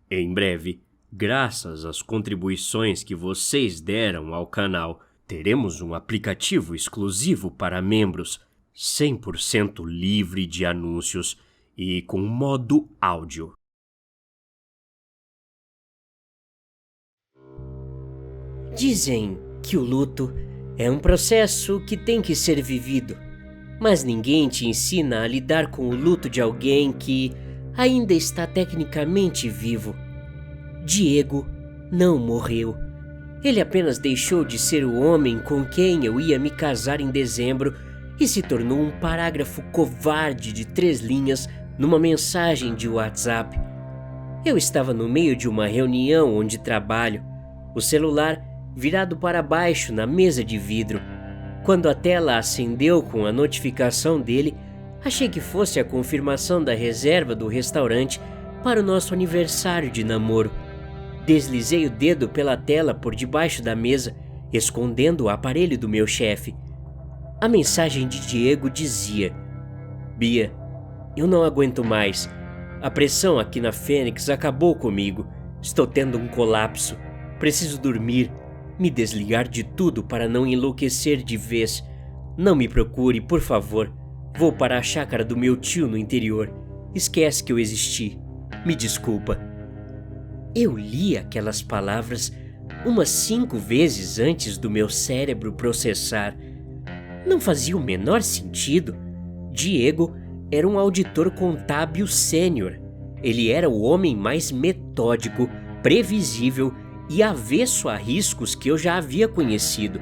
Em breve, graças às contribuições que vocês deram ao canal, teremos um aplicativo exclusivo para membros, 100% livre de anúncios e com modo áudio. Dizem que o luto é um processo que tem que ser vivido, mas ninguém te ensina a lidar com o luto de alguém que ainda está tecnicamente vivo. Diego não morreu. Ele apenas deixou de ser o homem com quem eu ia me casar em dezembro e se tornou um parágrafo covarde de 3 linhas numa mensagem de WhatsApp. Eu estava no meio de uma reunião onde trabalho, o celular virado para baixo na mesa de vidro. Quando a tela acendeu com a notificação dele, achei que fosse a confirmação da reserva do restaurante para o nosso aniversário de namoro. Deslizei o dedo pela tela por debaixo da mesa, escondendo o aparelho do meu chefe. A mensagem de Diego dizia: Bia, eu não aguento mais. A pressão aqui na Fênix acabou comigo. Estou tendo um colapso. Preciso dormir, me desligar de tudo para não enlouquecer de vez. Não me procure, por favor. Vou para a chácara do meu tio no interior. Esquece que eu existi. Me desculpa. Eu li aquelas palavras umas 5 vezes antes do meu cérebro processar. Não fazia o menor sentido. Diego era um auditor contábil sênior. Ele era o homem mais metódico, previsível e avesso a riscos que eu já havia conhecido.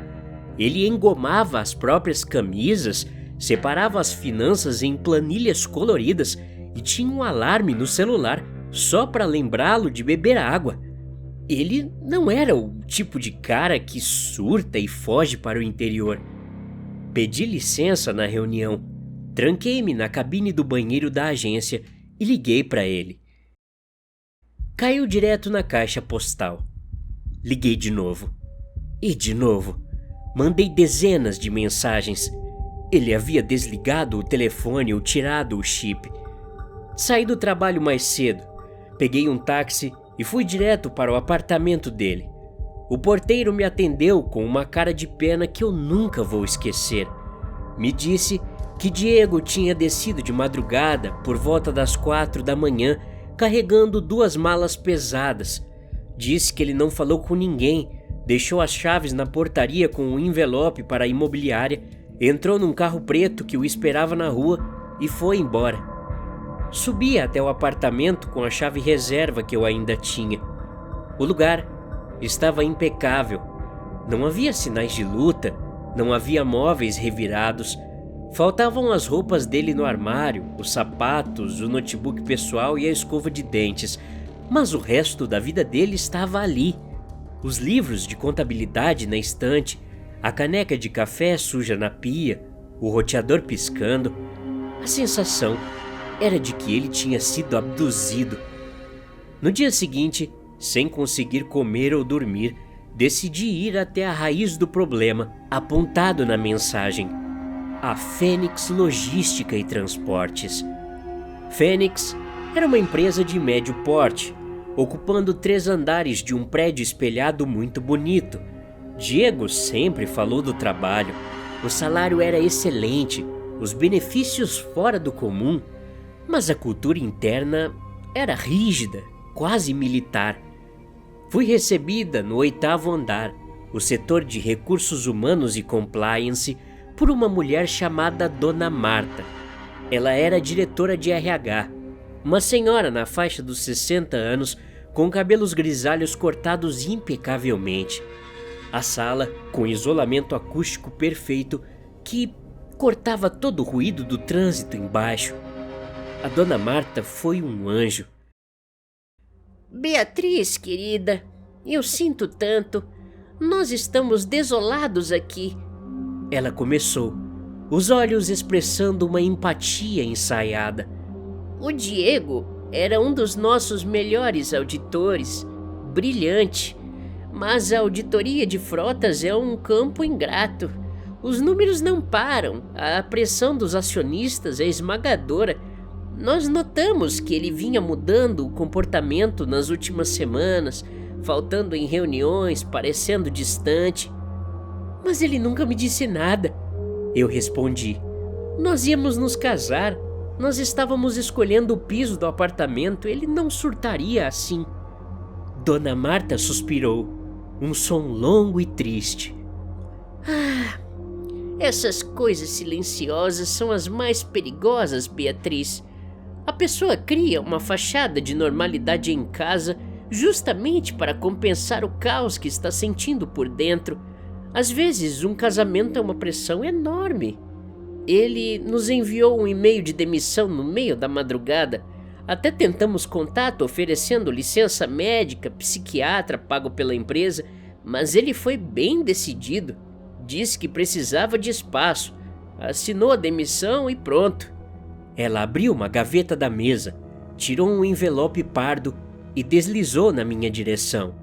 Ele engomava as próprias camisas, separava as finanças em planilhas coloridas e tinha um alarme no celular só para lembrá-lo de beber água. Ele não era o tipo de cara que surta e foge para o interior. Pedi licença na reunião, tranquei-me na cabine do banheiro da agência e liguei para ele. Caiu direto na caixa postal. Liguei de novo. E de novo. Mandei dezenas de mensagens. Ele havia desligado o telefone ou tirado o chip. Saí do trabalho mais cedo. Peguei um táxi e fui direto para o apartamento dele. O porteiro me atendeu com uma cara de pena que eu nunca vou esquecer. Me disse que Diego tinha descido de madrugada por volta das 4 da manhã, carregando 2 malas pesadas. Disse que ele não falou com ninguém, deixou as chaves na portaria com um envelope para a imobiliária, entrou num carro preto que o esperava na rua e foi embora. Subi até o apartamento com a chave reserva que eu ainda tinha. O lugar estava impecável. Não havia sinais de luta, não havia móveis revirados. Faltavam as roupas dele no armário, os sapatos, o notebook pessoal e a escova de dentes. Mas o resto da vida dele estava ali. Os livros de contabilidade na estante, a caneca de café suja na pia, o roteador piscando. A sensação era de que ele tinha sido abduzido. No dia seguinte, sem conseguir comer ou dormir, decidi ir até a raiz do problema, apontado na mensagem: a Fênix Logística e Transportes. Fênix era uma empresa de médio porte, ocupando 3 andares de um prédio espelhado muito bonito. Diego sempre falou do trabalho. O salário era excelente, os benefícios fora do comum, mas a cultura interna era rígida, quase militar. Fui recebida no 8º andar, o setor de recursos humanos e compliance, por uma mulher chamada Dona Marta. Ela era diretora de RH, uma senhora na faixa dos 60 anos, com cabelos grisalhos cortados impecavelmente. A sala, com isolamento acústico perfeito, que cortava todo o ruído do trânsito embaixo. A Dona Marta foi um anjo. Beatriz, querida, eu sinto tanto. Nós estamos desolados aqui. Ela começou, os olhos expressando uma empatia ensaiada. O Diego era um dos nossos melhores auditores, brilhante, mas a auditoria de frotas é um campo ingrato. Os números não param, a pressão dos acionistas é esmagadora. Nós notamos que ele vinha mudando o comportamento nas últimas semanas, faltando em reuniões, parecendo distante. Mas ele nunca me disse nada. Eu respondi. Nós íamos nos casar. Nós estávamos escolhendo o piso do apartamento. Ele não surtaria assim. Dona Marta suspirou. Um som longo e triste. Essas coisas silenciosas são as mais perigosas, Beatriz. A pessoa cria uma fachada de normalidade em casa justamente para compensar o caos que está sentindo por dentro. Às vezes, um casamento é uma pressão enorme. Ele nos enviou um e-mail de demissão no meio da madrugada. Até tentamos contato oferecendo licença médica, psiquiatra pago pela empresa, mas ele foi bem decidido. Disse que precisava de espaço. Assinou a demissão e pronto. Ela abriu uma gaveta da mesa, tirou um envelope pardo e deslizou na minha direção.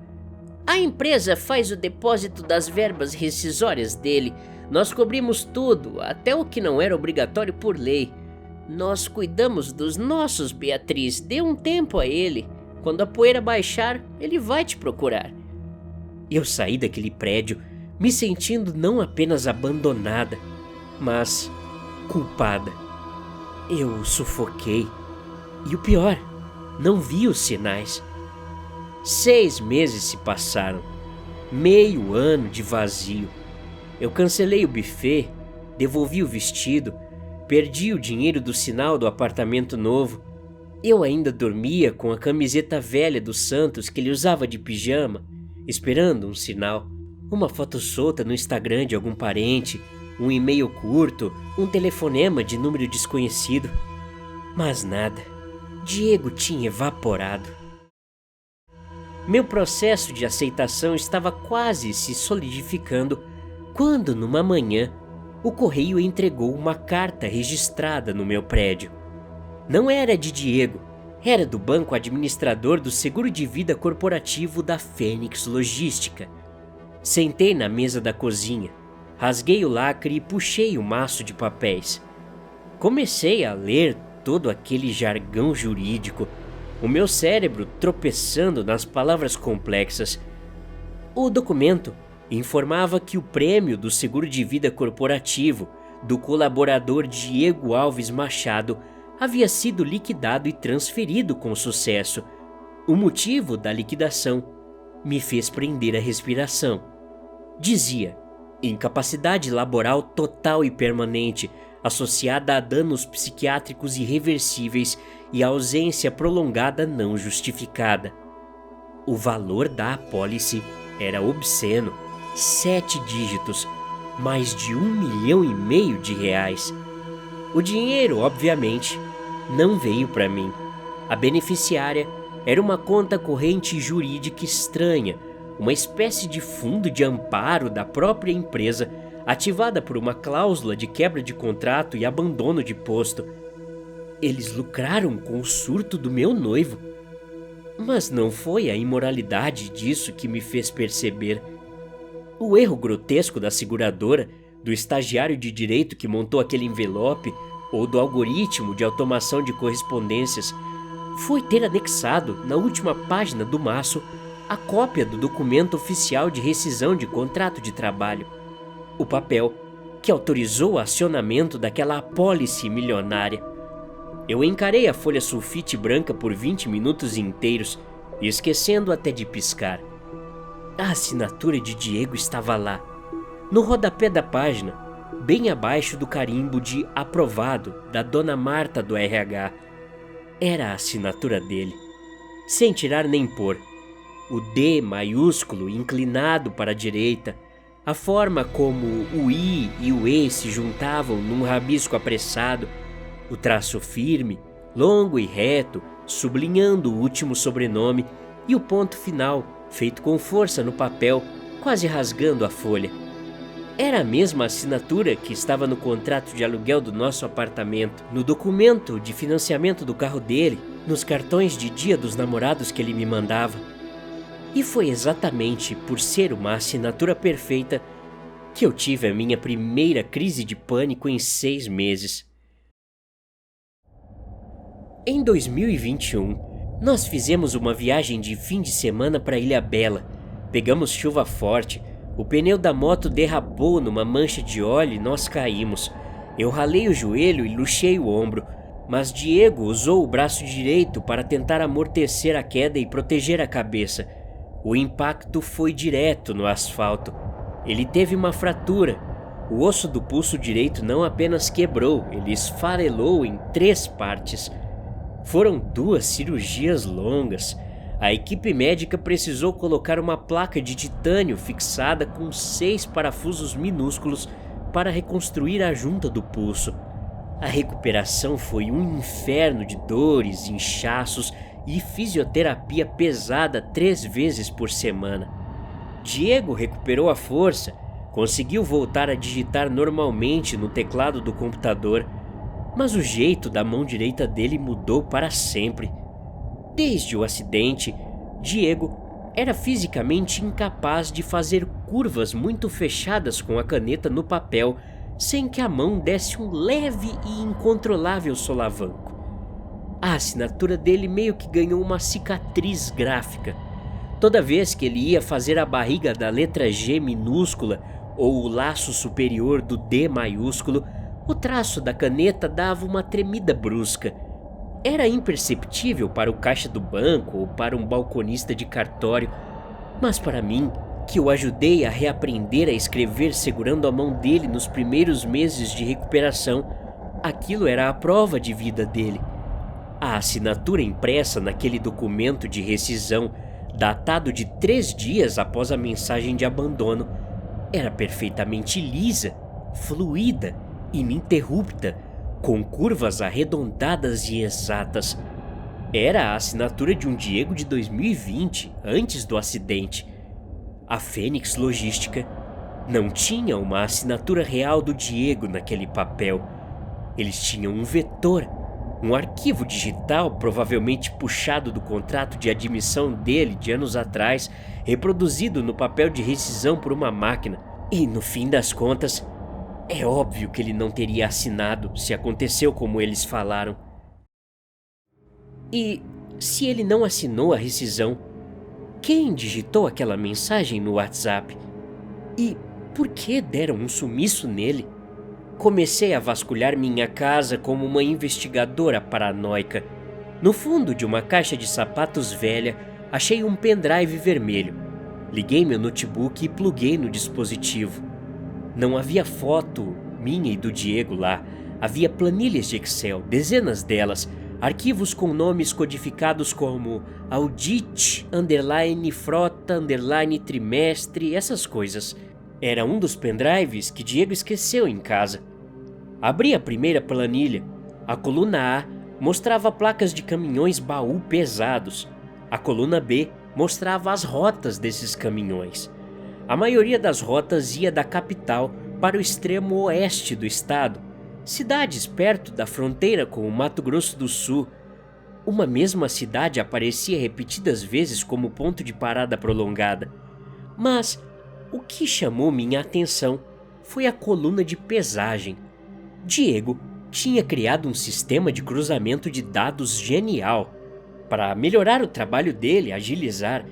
A empresa faz o depósito das verbas rescisórias dele. Nós cobrimos tudo, até o que não era obrigatório por lei. Nós cuidamos dos nossos, Beatriz. Dê um tempo a ele. Quando a poeira baixar, ele vai te procurar. Eu saí daquele prédio me sentindo não apenas abandonada, mas culpada. Eu sufoquei. E o pior, não vi os sinais. 6 meses se passaram. Meio ano de vazio. Eu cancelei o buffet, devolvi o vestido, perdi o dinheiro do sinal do apartamento novo. Eu ainda dormia com a camiseta velha do Santos que ele usava de pijama, esperando um sinal. Uma foto solta no Instagram de algum parente, um e-mail curto, um telefonema de número desconhecido. Mas nada. Diego tinha evaporado. Meu processo de aceitação estava quase se solidificando quando, numa manhã, o correio entregou uma carta registrada no meu prédio. Não era de Diego, era do banco administrador do seguro de vida corporativo da Fênix Logística. Sentei na mesa da cozinha, rasguei o lacre e puxei o maço de papéis. Comecei a ler todo aquele jargão jurídico, o meu cérebro tropeçando nas palavras complexas. O documento informava que o prêmio do seguro de vida corporativo do colaborador Diego Alves Machado havia sido liquidado e transferido com sucesso. O motivo da liquidação me fez prender a respiração. Dizia: incapacidade laboral total e permanente, associada a danos psiquiátricos irreversíveis e ausência prolongada não justificada. O valor da apólice era obsceno, 7 dígitos, mais de R$1,5 milhão. O dinheiro, obviamente, não veio para mim. A beneficiária era uma conta corrente jurídica estranha, uma espécie de fundo de amparo da própria empresa, ativada por uma cláusula de quebra de contrato e abandono de posto. Eles lucraram com o surto do meu noivo. Mas não foi a imoralidade disso que me fez perceber. O erro grotesco da seguradora, do estagiário de direito que montou aquele envelope, ou do algoritmo de automação de correspondências, foi ter anexado, na última página do maço, a cópia do documento oficial de rescisão de contrato de trabalho. O papel que autorizou o acionamento daquela apólice milionária. Eu encarei a folha sulfite branca por 20 minutos inteiros, esquecendo até de piscar. A assinatura de Diego estava lá, no rodapé da página, bem abaixo do carimbo de aprovado da Dona Marta do RH. Era a assinatura dele, sem tirar nem pôr. O D maiúsculo inclinado para a direita, a forma como o I e o E se juntavam num rabisco apressado, o traço firme, longo e reto, sublinhando o último sobrenome, e o ponto final, feito com força no papel, quase rasgando a folha. Era a mesma assinatura que estava no contrato de aluguel do nosso apartamento, no documento de financiamento do carro dele, nos cartões de Dia dos Namorados que ele me mandava. E foi exatamente por ser uma assinatura perfeita que eu tive a minha primeira crise de pânico em 6 meses. Em 2021, nós fizemos uma viagem de fim de semana para Ilhabela. Pegamos chuva forte, o pneu da moto derrapou numa mancha de óleo e nós caímos. Eu ralei o joelho e luxei o ombro, mas Diego usou o braço direito para tentar amortecer a queda e proteger a cabeça. O impacto foi direto no asfalto. Ele teve uma fratura. O osso do pulso direito não apenas quebrou, ele esfarelou em 3 partes. Foram 2 cirurgias longas. A equipe médica precisou colocar uma placa de titânio fixada com 6 parafusos minúsculos para reconstruir a junta do pulso. A recuperação foi um inferno de dores, inchaços e fisioterapia pesada 3 vezes por semana. Diego recuperou a força, conseguiu voltar a digitar normalmente no teclado do computador, mas o jeito da mão direita dele mudou para sempre. Desde o acidente, Diego era fisicamente incapaz de fazer curvas muito fechadas com a caneta no papel sem que a mão desse um leve e incontrolável solavanco. A assinatura dele meio que ganhou uma cicatriz gráfica. Toda vez que ele ia fazer a barriga da letra G minúscula ou o laço superior do D maiúsculo, o traço da caneta dava uma tremida brusca. Era imperceptível para o caixa do banco ou para um balconista de cartório, mas para mim, que o ajudei a reaprender a escrever segurando a mão dele nos primeiros meses de recuperação, aquilo era a prova de vida dele. A assinatura impressa naquele documento de rescisão, datado de 3 dias após a mensagem de abandono, era perfeitamente lisa, fluida, ininterrupta, com curvas arredondadas e exatas. Era a assinatura de um Diego de 2020, antes do acidente. A Fênix Logística não tinha uma assinatura real do Diego naquele papel. Eles tinham um vetor, um arquivo digital provavelmente puxado do contrato de admissão dele de anos atrás, reproduzido no papel de rescisão por uma máquina. E no fim das contas, é óbvio que ele não teria assinado se aconteceu como eles falaram. E se ele não assinou a rescisão, quem digitou aquela mensagem no WhatsApp? E por que deram um sumiço nele? Comecei a vasculhar minha casa como uma investigadora paranoica. No fundo de uma caixa de sapatos velha, achei um pendrive vermelho. Liguei meu notebook e pluguei no dispositivo. Não havia foto minha e do Diego lá. Havia planilhas de Excel, dezenas delas, arquivos com nomes codificados como audit, frota, trimestre, essas coisas. Era um dos pendrives que Diego esqueceu em casa. Abri a primeira planilha. A coluna A mostrava placas de caminhões baú pesados. A coluna B mostrava as rotas desses caminhões. A maioria das rotas ia da capital para o extremo oeste do estado, cidades perto da fronteira com o Mato Grosso do Sul. Uma mesma cidade aparecia repetidas vezes como ponto de parada prolongada. Mas o que chamou minha atenção foi a coluna de pesagem. Diego tinha criado um sistema de cruzamento de dados genial para melhorar o trabalho dele, agilizar.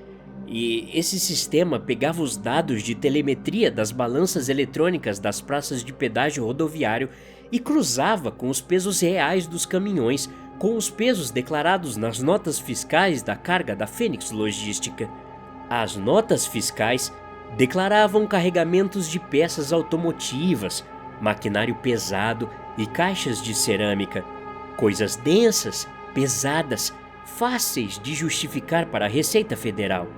E esse sistema pegava os dados de telemetria das balanças eletrônicas das praças de pedágio rodoviário e cruzava com os pesos reais dos caminhões, com os pesos declarados nas notas fiscais da carga da Fênix Logística. As notas fiscais declaravam carregamentos de peças automotivas, maquinário pesado e caixas de cerâmica, coisas densas, pesadas, fáceis de justificar para a Receita Federal.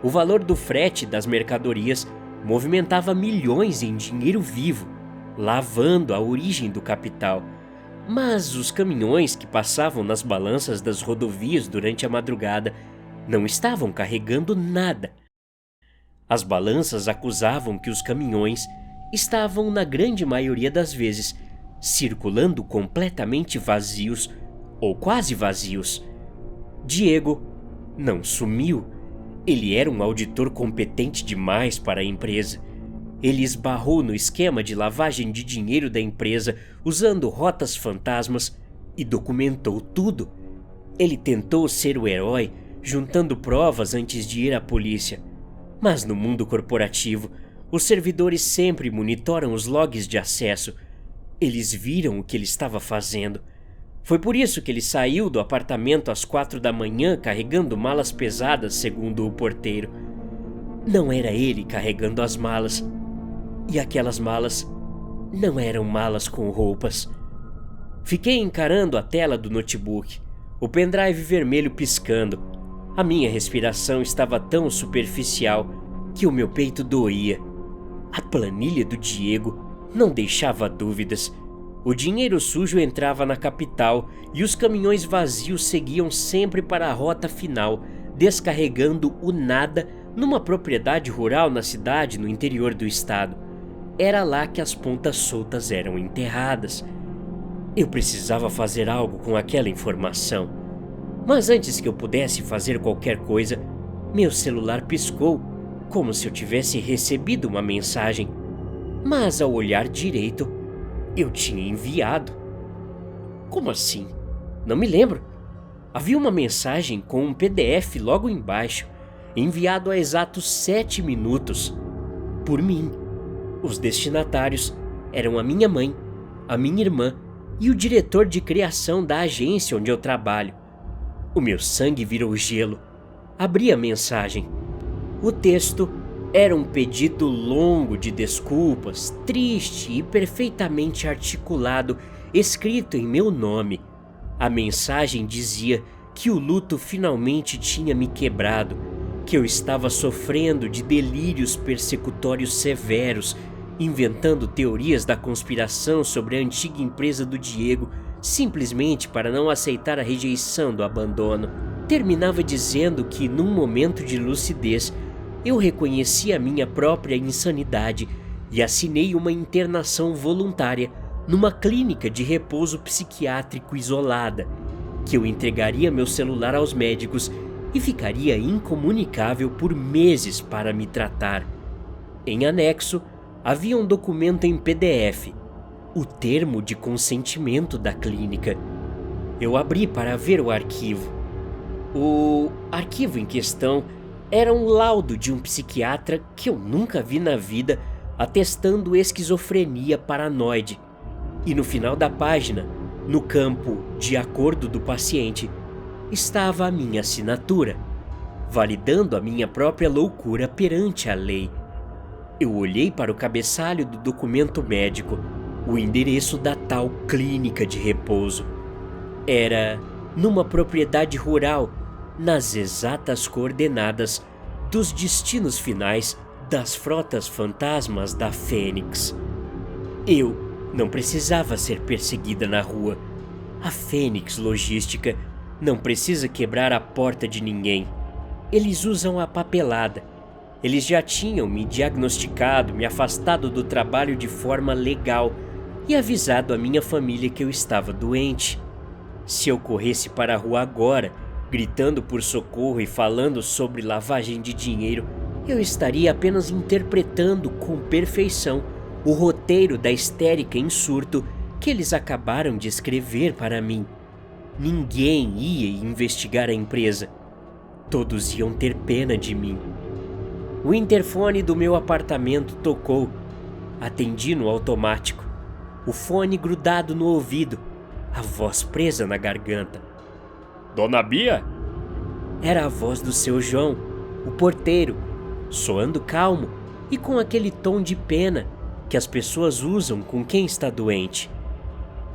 O valor do frete das mercadorias movimentava milhões em dinheiro vivo, lavando a origem do capital. Mas os caminhões que passavam nas balanças das rodovias durante a madrugada não estavam carregando nada. As balanças acusavam que os caminhões estavam, na grande maioria das vezes, circulando completamente vazios ou quase vazios. Diego não sumiu. Ele era um auditor competente demais para a empresa. Ele esbarrou no esquema de lavagem de dinheiro da empresa usando rotas fantasmas e documentou tudo. Ele tentou ser o herói, juntando provas antes de ir à polícia. Mas no mundo corporativo, os servidores sempre monitoram os logs de acesso. Eles viram o que ele estava fazendo. Foi por isso que ele saiu do apartamento às 4 da manhã carregando malas pesadas, segundo o porteiro. Não era ele carregando as malas. E aquelas malas não eram malas com roupas. Fiquei encarando a tela do notebook, o pendrive vermelho piscando. A minha respiração estava tão superficial que o meu peito doía. A planilha do Diego não deixava dúvidas. O dinheiro sujo entrava na capital e os caminhões vazios seguiam sempre para a rota final, descarregando o nada numa propriedade rural na cidade no interior do estado. Era lá que as pontas soltas eram enterradas. Eu precisava fazer algo com aquela informação. Mas antes que eu pudesse fazer qualquer coisa, meu celular piscou, como se eu tivesse recebido uma mensagem. Mas ao olhar direito, eu tinha enviado. Como assim? Não me lembro. Havia uma mensagem com um PDF logo embaixo, enviado há exatos 7 minutos. Por mim. Os destinatários eram a minha mãe, a minha irmã e o diretor de criação da agência onde eu trabalho. O meu sangue virou gelo. Abri a mensagem. O texto era um pedido longo de desculpas, triste e perfeitamente articulado, escrito em meu nome. A mensagem dizia que o luto finalmente tinha me quebrado, que eu estava sofrendo de delírios persecutórios severos, inventando teorias da conspiração sobre a antiga empresa do Diego, simplesmente para não aceitar a rejeição do abandono. Terminava dizendo que, num momento de lucidez, eu reconheci a minha própria insanidade e assinei uma internação voluntária numa clínica de repouso psiquiátrico isolada, que eu entregaria meu celular aos médicos e ficaria incomunicável por meses para me tratar. Em anexo, havia um documento em PDF, o termo de consentimento da clínica. Eu abri para ver o arquivo. O arquivo em questão era um laudo de um psiquiatra que eu nunca vi na vida, atestando esquizofrenia paranoide. E no final da página, no campo de acordo do paciente, estava a minha assinatura, validando a minha própria loucura perante a lei. Eu olhei para o cabeçalho do documento médico, o endereço da tal clínica de repouso. Era numa propriedade rural, nas exatas coordenadas dos destinos finais das frotas fantasmas da Fênix. Eu não precisava ser perseguida na rua. A Fênix Logística não precisa quebrar a porta de ninguém. Eles usam a papelada. Eles já tinham me diagnosticado, me afastado do trabalho de forma legal e avisado a minha família que eu estava doente. Se eu corresse para a rua agora, gritando por socorro e falando sobre lavagem de dinheiro, eu estaria apenas interpretando com perfeição o roteiro da histérica em surto que eles acabaram de escrever para mim. Ninguém ia investigar a empresa. Todos iam ter pena de mim. O interfone do meu apartamento tocou. Atendi no automático. O fone grudado no ouvido, a voz presa na garganta. Dona Bia? Era a voz do seu João, o porteiro, soando calmo e com aquele tom de pena que as pessoas usam com quem está doente.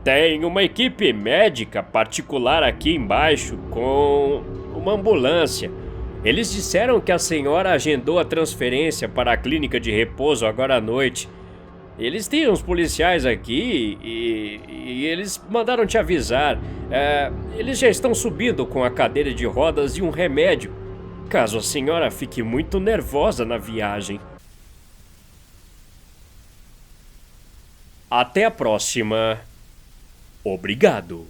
Tem uma equipe médica particular aqui embaixo com uma ambulância. Eles disseram que a senhora agendou a transferência para a clínica de repouso agora à noite. Eles têm uns policiais aqui e eles mandaram te avisar. Eles já estão subindo com a cadeira de rodas e um remédio, caso a senhora fique muito nervosa na viagem. Até a próxima. Obrigado.